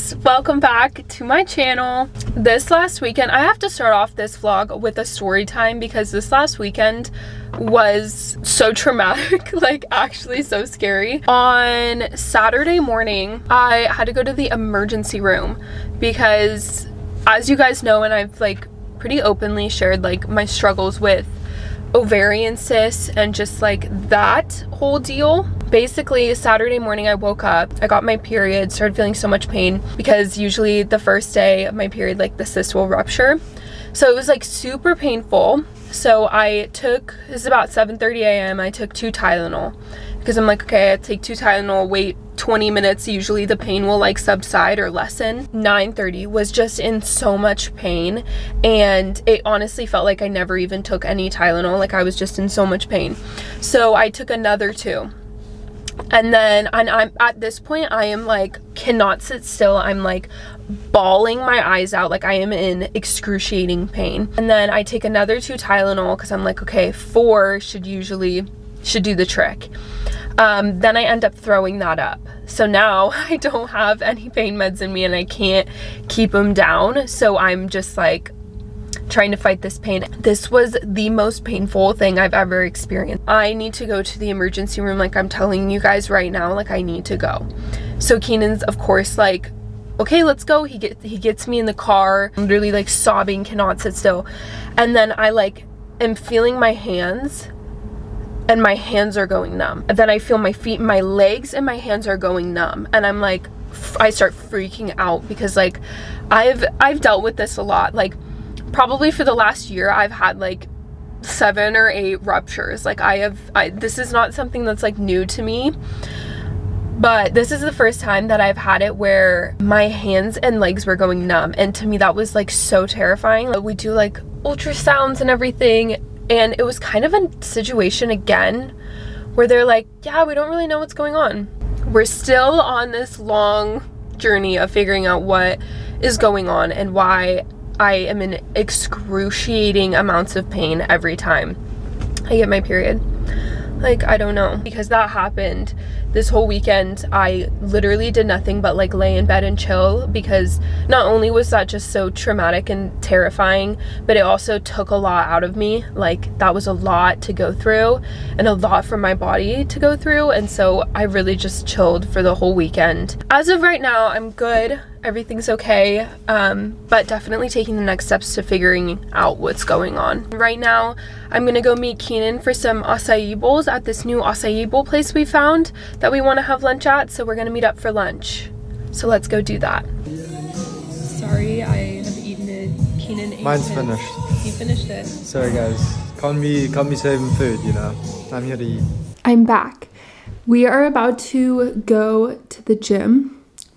guys, welcome back to my channel. This last weekend, I have to start off this vlog with a story time because this last weekend was so traumatic, like actually so scary. On Saturday morning, I had to go to the emergency room because, as you guys know, and I've like pretty openly shared like my struggles with ovarian cysts and just like that whole deal. Basically, Saturday morning I woke up, I got my period, started feeling so much pain because usually the first day of my period, like the cyst will rupture. So it was like super painful. So I took, this is about 7:30 a.m. I took 2 Tylenol because I'm like, okay, I take 2 Tylenol, wait 20 minutes, usually the pain will like subside or lessen. 9:30 was just in so much pain, and it honestly felt like I never even took any Tylenol, like I was just in so much pain. So I took another 2. And then I'm at this point, I am like cannot sit still. I'm like bawling my eyes out, like I am in excruciating pain. And then I take another 2 Tylenol because I'm like, okay, 4 should do the trick. Then I end up throwing that up. So now I don't have any pain meds in me and I can't keep them down. So I'm just like trying to fight this pain. This was the most painful thing I've ever experienced. I need to go to the emergency room, like I'm telling you guys right now, like I need to go. So Keenan's of course like, okay, let's go. He gets me in the car. I'm literally like sobbing, cannot sit still. And then I like am feeling my hands and my hands are going numb. And then I feel my feet, my legs and my hands are going numb. And I'm like, I start freaking out because like I've dealt with this a lot. Like probably for the last year, I've had like 7 or 8 ruptures. Like this is not something that's like new to me, but this is the first time that I've had it where my hands and legs were going numb. And to me, that was like so terrifying. We do like ultrasounds and everything. And it was kind of a situation again where they're like, yeah, we don't really know what's going on. We're still on this long journey of figuring out what is going on and why I am in excruciating amounts of pain every time I get my period. Like, I don't know. Because that happened this whole weekend, I literally did nothing but like lay in bed and chill, because not only was that just so traumatic and terrifying, but it also took a lot out of me. Like that was a lot to go through and a lot for my body to go through. And so I really just chilled for the whole weekend. As of right now, I'm good. Everything's okay, but definitely taking the next steps to figuring out what's going on. Right now, I'm gonna go meet Keenan for some acai bowls at this new acai bowl place we found that we want to have lunch at, so we're gonna meet up for lunch. So let's go do that. Sorry, I have eaten it. Keenan ate Mine's his. finished. He finished it. Sorry guys, can't be saving food, you know. I'm here to eat. I'm back. We are about to go to the gym,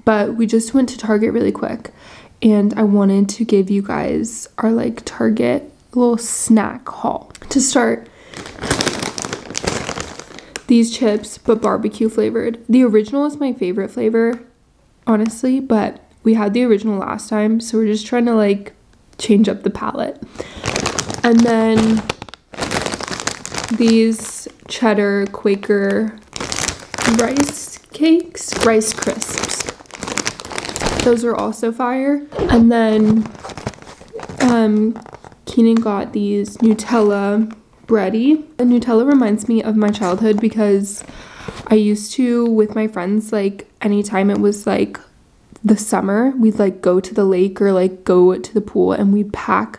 but we just went to Target really quick, and I wanted to give you guys our like Target little snack haul. To start, these chips, but barbecue flavored. The original is my favorite flavor, honestly, but we had the original last time, so we're just trying to like change up the palette. And then these cheddar Quaker rice crisps. Those are also fire. And then Keenan got these Nutella bready. The Nutella reminds me of my childhood because I used to, with my friends, like anytime it was like the summer, we'd like go to the lake or like go to the pool and we'd pack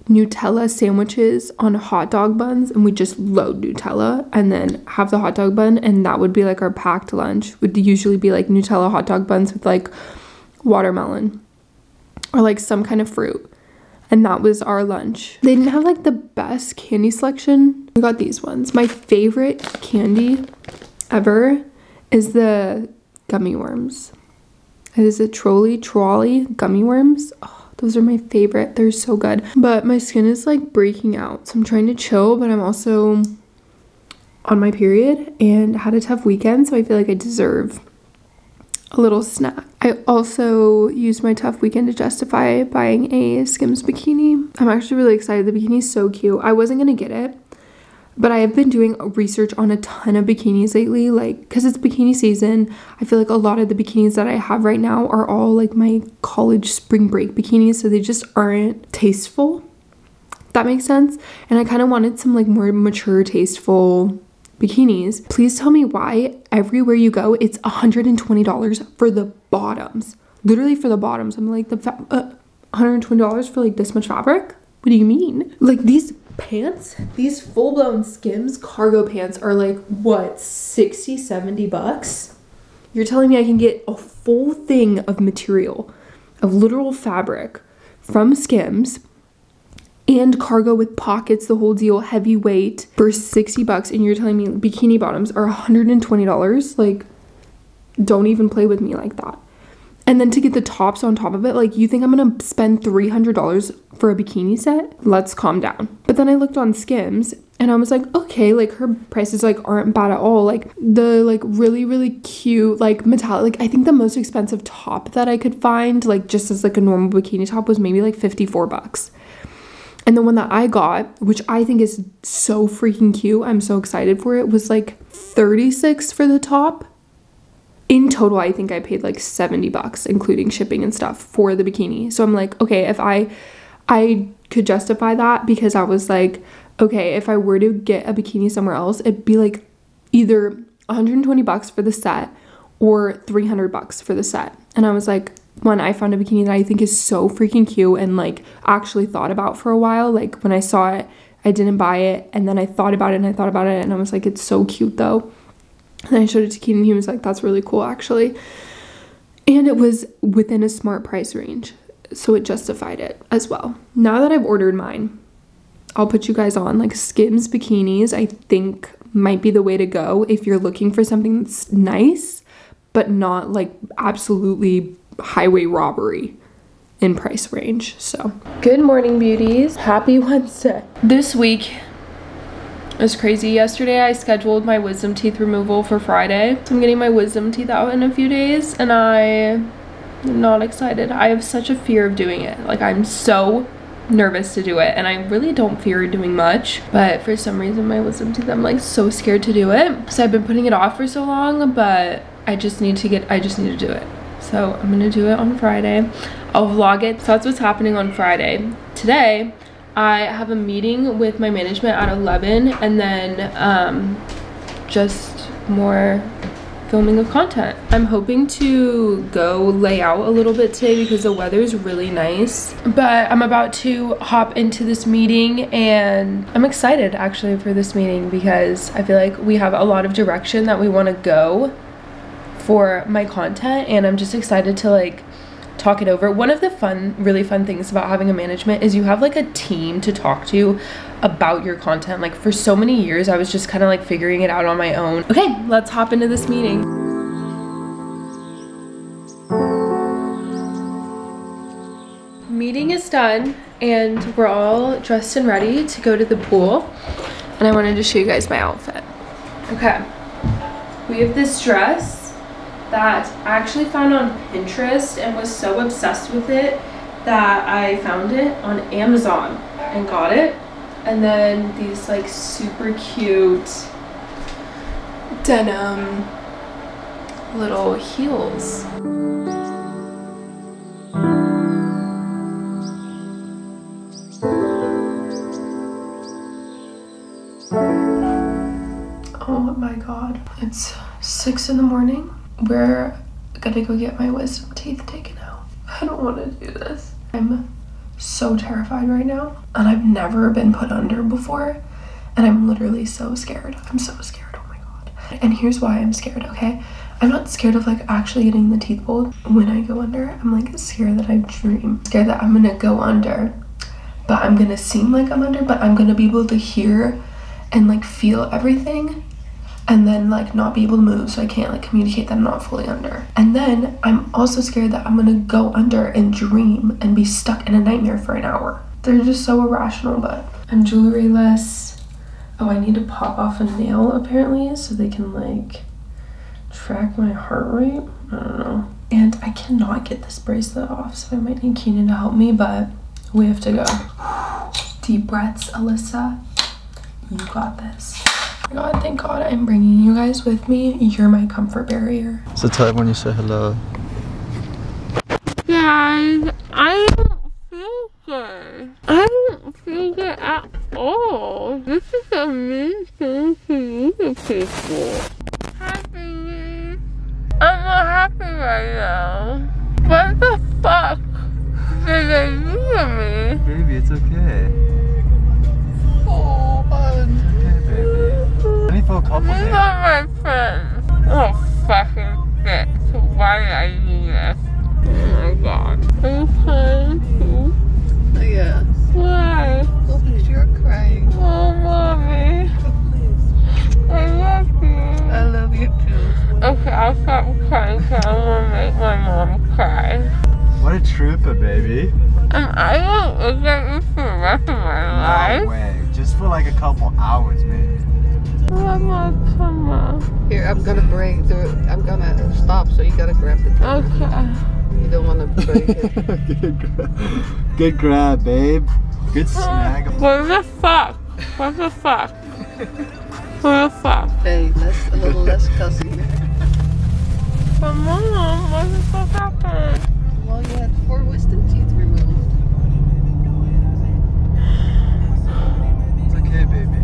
Nutella sandwiches on hot dog buns, and we'd just load Nutella and then have the hot dog bun, and that would be like our packed lunch. Would usually be like Nutella hot dog buns with like watermelon or like some kind of fruit, and that was our lunch. They didn't have like the best candy selection. We got these ones. My favorite candy ever is the gummy worms. Is it trolley gummy worms? Oh, those are my favorite. They're so good. But my skin is like breaking out, so I'm trying to chill, but I'm also on my period and had a tough weekend, so I feel like I deserve a little snack. I also used my tough weekend to justify buying a Skims bikini. I'm actually really excited. The bikini is so cute. I wasn't gonna get it, But I have been doing research on a ton of bikinis lately, like, because it's bikini season. I feel like a lot of the bikinis that I have right now are all like my college spring break bikinis, so they just aren't tasteful. That makes sense. And I kind of wanted some like more mature, tasteful bikinis. Please tell me why everywhere you go it's $120 for the bottoms. Literally for the bottoms. I'm like, $120 for like this much fabric? What do you mean? Like these pants, these full-blown Skims cargo pants are like what, 60, 70 bucks? You're telling me I can get a full thing of material, of literal fabric from Skims and cargo with pockets, the whole deal, heavyweight, for 60 bucks, and you're telling me bikini bottoms are $120? Like, don't even play with me like that. And then to get the tops on top of it, like, you think I'm gonna spend $300 for a bikini set? Let's calm down. But then I looked on Skims and I was like, okay, like her prices like aren't bad at all. Like the like really cute like metallic, like I think the most expensive top that I could find, like just as like a normal bikini top, was maybe like 54 bucks. And the one that I got, which I think is so freaking cute, I'm so excited for it, was like 36 for the top. In total, I think I paid like 70 bucks, including shipping and stuff, for the bikini. So I'm like, okay, if I could justify that, because I was like, okay, if I were to get a bikini somewhere else, it'd be like either 120 bucks for the set or 300 bucks for the set. And I was like, one, I found a bikini that I think is so freaking cute and like actually thought about for a while. Like when I saw it, I didn't buy it, and then I thought about it and I thought about it and I was like, it's so cute though. And I showed it to Keaton and he was like, that's really cool actually. And it was within a smart price range, so it justified it as well. Now that I've ordered mine, I'll put you guys on. Like Skims bikinis I think might be the way to go if you're looking for something that's nice but not like absolutely highway robbery in price range. So good morning, beauties. Happy Wednesday. This week is crazy. Yesterday I scheduled my wisdom teeth removal for Friday, so I'm getting my wisdom teeth out in a few days, and I am not excited. I have such a fear of doing it. Like I'm so nervous to do it, and I really don't fear doing much, but for some reason my wisdom teeth, I'm like so scared to do it. So I've been putting it off for so long, but I just need to do it. So I'm gonna do it on Friday. I'll vlog it. So that's what's happening on Friday. Today, I have a meeting with my management at 11, and then just more filming of content. I'm hoping to go lay out a little bit today because the weather is really nice. But I'm about to hop into this meeting, and I'm excited actually for this meeting because I feel like we have a lot of direction that we want to go for my content, and I'm just excited to like talk it over. One of the really fun things about having a management is you have like a team to talk to about your content. Like for so many years I was just kind of like figuring it out on my own. Okay, let's hop into this meeting. Meeting is done and we're all dressed and ready to go to the pool, and I wanted to show you guys my outfit. Okay, we have this dress that I actually found on Pinterest and was so obsessed with it that I found it on Amazon and got it. And then these like super cute denim little heels. Oh my god, it's 6 in the morning. We're gonna go get my wisdom teeth taken out. I don't want to do this. I'm so terrified right now, and I've never been put under before, and I'm literally so scared. I'm so scared, oh my god. And here's why I'm scared, okay? I'm not scared of like actually getting the teeth pulled when I go under. I'm like scared that I dream. Scared that I'm gonna go under, but I'm gonna seem like I'm under, but I'm gonna be able to hear and like feel everything, and then like not be able to move, so I can't like communicate that I'm not fully under. And then I'm also scared that I'm gonna go under and dream and be stuck in a nightmare for an hour. They're just so irrational. But I'm jewelryless. Oh, I need to pop off a nail apparently so they can like track my heart rate. I don't know. And I cannot get this bracelet off, so I might need Keenan to help me, but we have to go. Deep breaths, Alyssa. You got this. Oh my god, thank god I'm bringing you guys with me. You're my comfort barrier. It's the time when you say hello. Guys, I don't feel good. I don't feel good at all. This is a mean thing to you people. Happy. I'm not happy right now. What the fuck did they do to me? Baby, it's okay. Oh, It's okay, baby. Only for a couple these days. are my friends. Oh, fucking shit. Why did I do this? Oh my god. Are you crying too? Yeah. Why? Oh, because you're crying. Oh, mommy. I love you. I love you too. Okay, I'll stop crying because I don't want to make my mom cry. What a trooper, baby. And I won't look at you for the rest of my No life. way. Just for like a couple hours, maybe. Mama, come on. Here, I'm gonna break. I'm gonna stop, so you gotta grab the camera. Okay. You don't want to break it. Good grab, babe. Good snag. What the fuck? What the fuck? What the fuck? Hey, a little less cussing. But mom, what the fuck happened? Well, you had 4 wisdom teeth removed. It's okay, baby.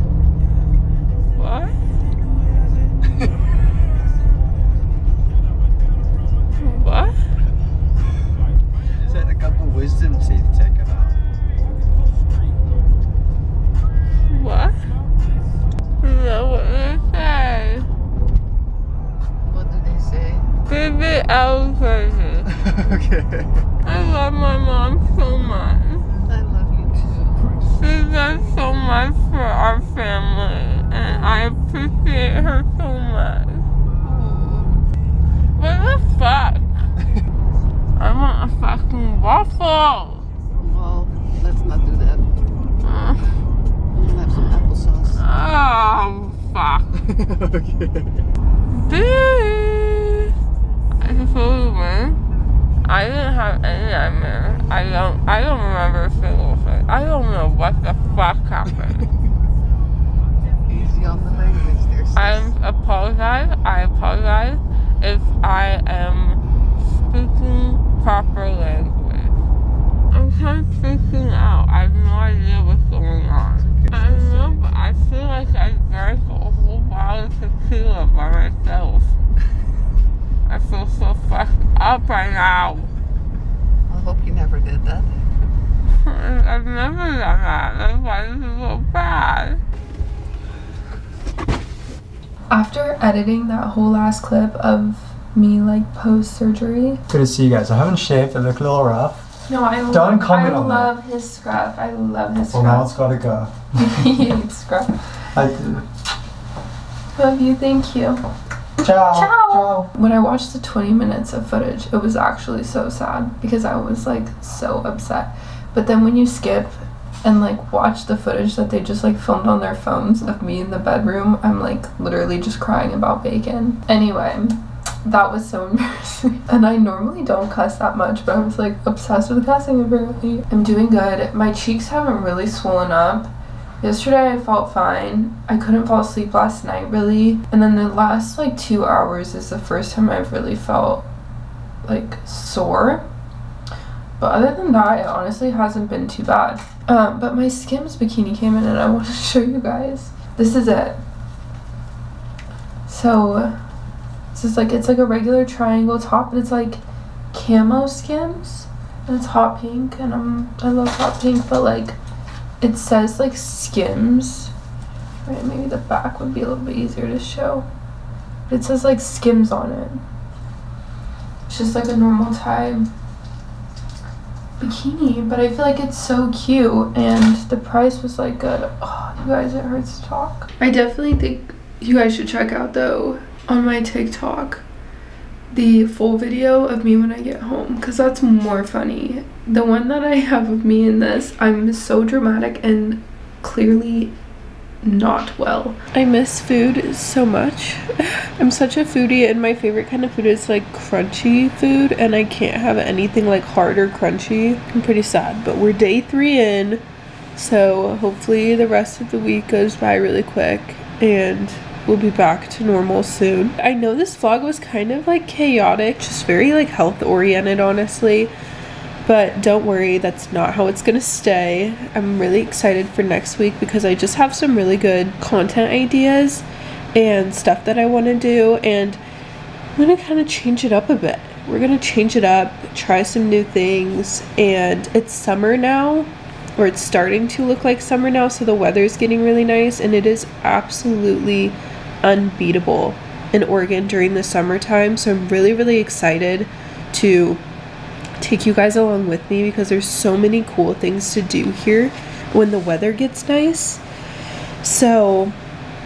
What? What? Just had a couple wisdom teeth taken out. What? No, what did they say? What did they say? Baby, I was crazy. Okay. I love my mom so much. I love you too. She does so much for our family, and I appreciate her so much. What the fuck? I want a fucking waffle. Well, let's not do that. We'll have some applesauce. Oh, fuck. Okay. Dude. I completely win. I didn't have any nightmare. I don't remember a single thing. I don't know what the fuck happened. Easy on the language there, sis. I apologize if I am speaking proper language. I'm kind of freaking out. I have no idea what's going on. I don't know, but I feel like I drank a whole bottle of tequila by myself. I feel so fucked up right now. I hope you never did that. I've never done that. That's why this is so bad. After editing that whole last clip of me like post-surgery. Good to see you guys. I haven't shaved. I look a little rough. No, I love his scruff. I love his Well, now scruff. it's gotta go. He hates scruff. I do. Love you, thank you. Ciao. Ciao. When I watched the 20 minutes of footage, it was actually so sad because I was like so upset. But then when you skip and like watch the footage that they just like filmed on their phones of me in the bedroom, I'm like literally just crying about bacon. Anyway, that was so embarrassing. And I normally don't cuss that much, but I was like obsessed with cussing apparently. I'm doing good. My cheeks haven't really swollen up. Yesterday I felt fine. I couldn't fall asleep last night really. And then the last like 2 hours is the first time I've really felt like sore. But other than that, it honestly hasn't been too bad. But my Skims bikini came in and I want to show you guys. This is it. So this is like, it's like a regular triangle top, but it's like camo Skims. And it's hot pink, and I love hot pink, but like it says like Skims. Right, maybe the back would be a little bit easier to show. It says like Skims on it. It's just like a normal tie bikini, but I feel like it's so cute, and the price was like good. Oh, you guys, it hurts to talk. I definitely think you guys should check out though on my TikTok the full video of me when I get home, because that's more funny. The one that I have of me in this, I'm so dramatic and clearly not well. I miss food so much. I'm such a foodie, and my favorite kind of food is like crunchy food, and I can't have anything like hard or crunchy. I'm pretty sad, but we're day 3 in, So hopefully the rest of the week goes by really quick and we'll be back to normal soon. I know this vlog was kind of like chaotic, just very like health oriented honestly, but don't worry, that's not how it's gonna stay. I'm really excited for next week because I just have some really good content ideas and stuff that I want to do, and I'm gonna kind of change it up a bit. We're gonna change it up, try some new things, and it's summer now, or it's starting to look like summer now, so the weather's getting really nice, and it is absolutely unbeatable in Oregon during the summertime. So I'm really excited to take you guys along with me because there's so many cool things to do here when the weather gets nice. So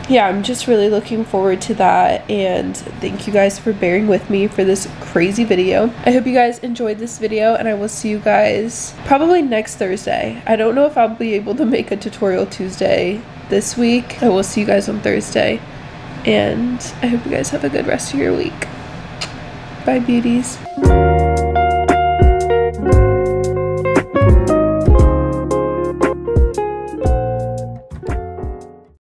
yeah, I'm just really looking forward to that, and thank you guys for bearing with me for this crazy video. I hope you guys enjoyed this video, and I will see you guys probably next Thursday. I don't know if I'll be able to make a tutorial Tuesday this week. I will see you guys on Thursday, and I hope you guys have a good rest of your week. Bye, beauties.